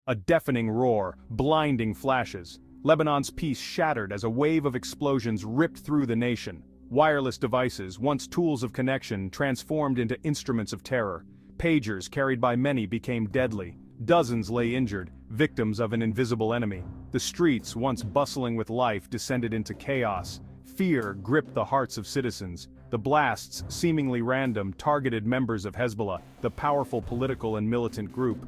A deafening roar, blinding flashes. Lebanon's peace shattered as a wave of explosions ripped through the nation. Wireless devices, once tools of connection, transformed into instruments of terror. Pagers carried by many became deadly. Dozens lay injured, victims of an invisible enemy. The streets, once bustling with life, descended into chaos. Fear gripped the hearts of citizens. The blasts, seemingly random, targeted members of Hezbollah, the powerful political and militant group.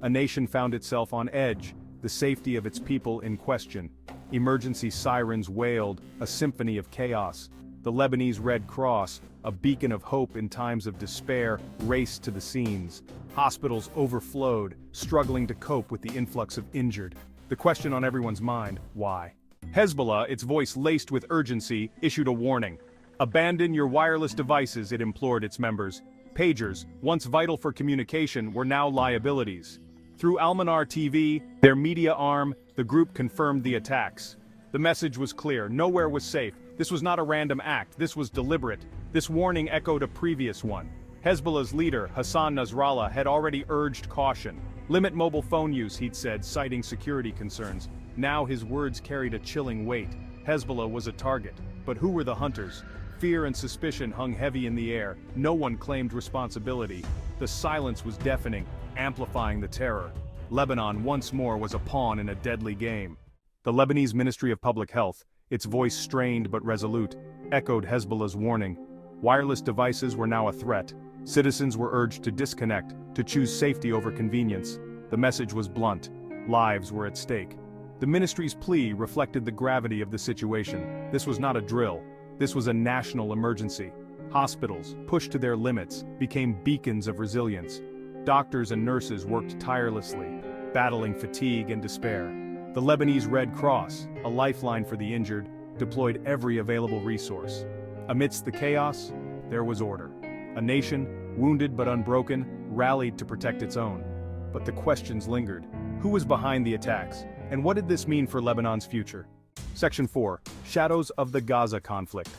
A nation found itself on edge, the safety of its people in question. Emergency sirens wailed, a symphony of chaos. The Lebanese Red Cross, a beacon of hope in times of despair, raced to the scenes. Hospitals overflowed, struggling to cope with the influx of injured. The question on everyone's mind, why? Hezbollah, its voice laced with urgency, issued a warning. Abandon your wireless devices, it implored its members. Pagers, once vital for communication, were now liabilities. Through Al-Manar TV, their media arm, the group confirmed the attacks. The message was clear, nowhere was safe. This was not a random act, this was deliberate. This warning echoed a previous one. Hezbollah's leader, Hassan Nasrallah, had already urged caution. Limit mobile phone use, he'd said, citing security concerns. Now his words carried a chilling weight. Hezbollah was a target. But who were the hunters? Fear and suspicion hung heavy in the air. No one claimed responsibility. The silence was deafening, amplifying the terror. Lebanon once more was a pawn in a deadly game. The Lebanese Ministry of Public Health, its voice strained but resolute, echoed Hezbollah's warning. Wireless devices were now a threat. Citizens were urged to disconnect, to choose safety over convenience. The message was blunt. Lives were at stake. The ministry's plea reflected the gravity of the situation. This was not a drill. This was a national emergency. Hospitals, pushed to their limits, became beacons of resilience. Doctors and nurses worked tirelessly, battling fatigue and despair. The Lebanese Red Cross, a lifeline for the injured, deployed every available resource. Amidst the chaos, there was order. A nation, wounded but unbroken, rallied to protect its own. But the questions lingered. Who was behind the attacks? And what did this mean for Lebanon's future? Section 4. Shadows of the Gaza conflict.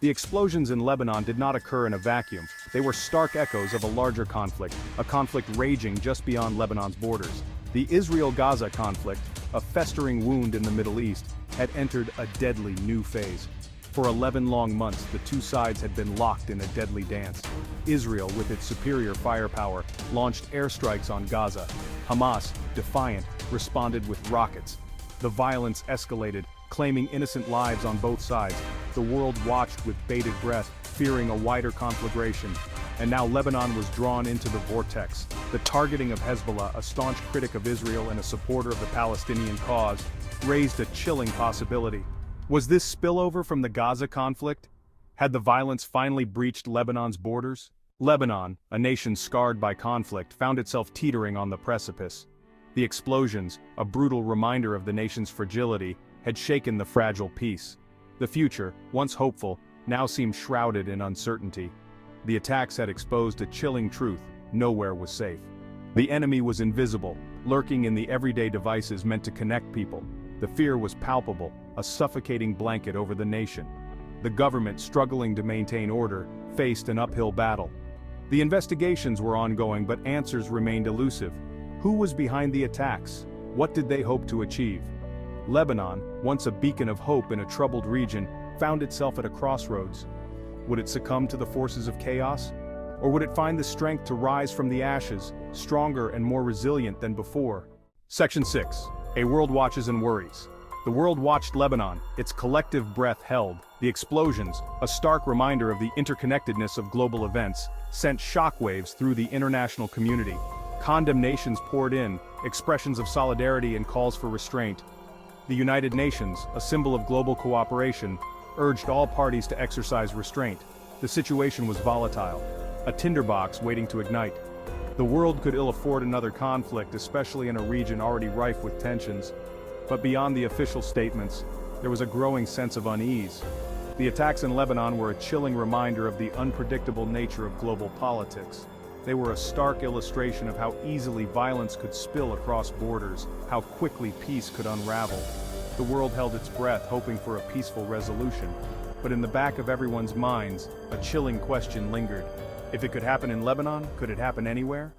The explosions in Lebanon did not occur in a vacuum. They were stark echoes of a larger conflict, a conflict raging just beyond Lebanon's borders. The Israel-Gaza conflict, a festering wound in the Middle East, had entered a deadly new phase. For 11 long months, the two sides had been locked in a deadly dance. Israel, with its superior firepower, launched airstrikes on Gaza. Hamas, defiant, responded with rockets. The violence escalated, claiming innocent lives on both sides. The world watched with bated breath, fearing a wider conflagration. And now Lebanon was drawn into the vortex. The targeting of Hezbollah, a staunch critic of Israel and a supporter of the Palestinian cause, raised a chilling possibility. Was this spillover from the Gaza conflict? Had the violence finally breached Lebanon's borders? Lebanon, a nation scarred by conflict, found itself teetering on the precipice. The explosions, a brutal reminder of the nation's fragility, had shaken the fragile peace. The future, once hopeful, now seemed shrouded in uncertainty. The attacks had exposed a chilling truth: nowhere was safe. The enemy was invisible, lurking in the everyday devices meant to connect people. The fear was palpable, a suffocating blanket over the nation. The government, struggling to maintain order, faced an uphill battle. The investigations were ongoing, but answers remained elusive. Who was behind the attacks? What did they hope to achieve? Lebanon, once a beacon of hope in a troubled region, found itself at a crossroads. Would it succumb to the forces of chaos? Or would it find the strength to rise from the ashes, stronger and more resilient than before? Section 6. A world watches and worries. The world watched Lebanon, its collective breath held. The explosions, a stark reminder of the interconnectedness of global events, sent shockwaves through the international community. Condemnations poured in, expressions of solidarity and calls for restraint. The United Nations, a symbol of global cooperation, urged all parties to exercise restraint. The situation was volatile, a tinderbox waiting to ignite. The world could ill afford another conflict, especially in a region already rife with tensions. But beyond the official statements, there was a growing sense of unease. The attacks in Lebanon were a chilling reminder of the unpredictable nature of global politics. They were a stark illustration of how easily violence could spill across borders, how quickly peace could unravel. The world held its breath, hoping for a peaceful resolution. But in the back of everyone's minds, a chilling question lingered. If it could happen in Lebanon, could it happen anywhere?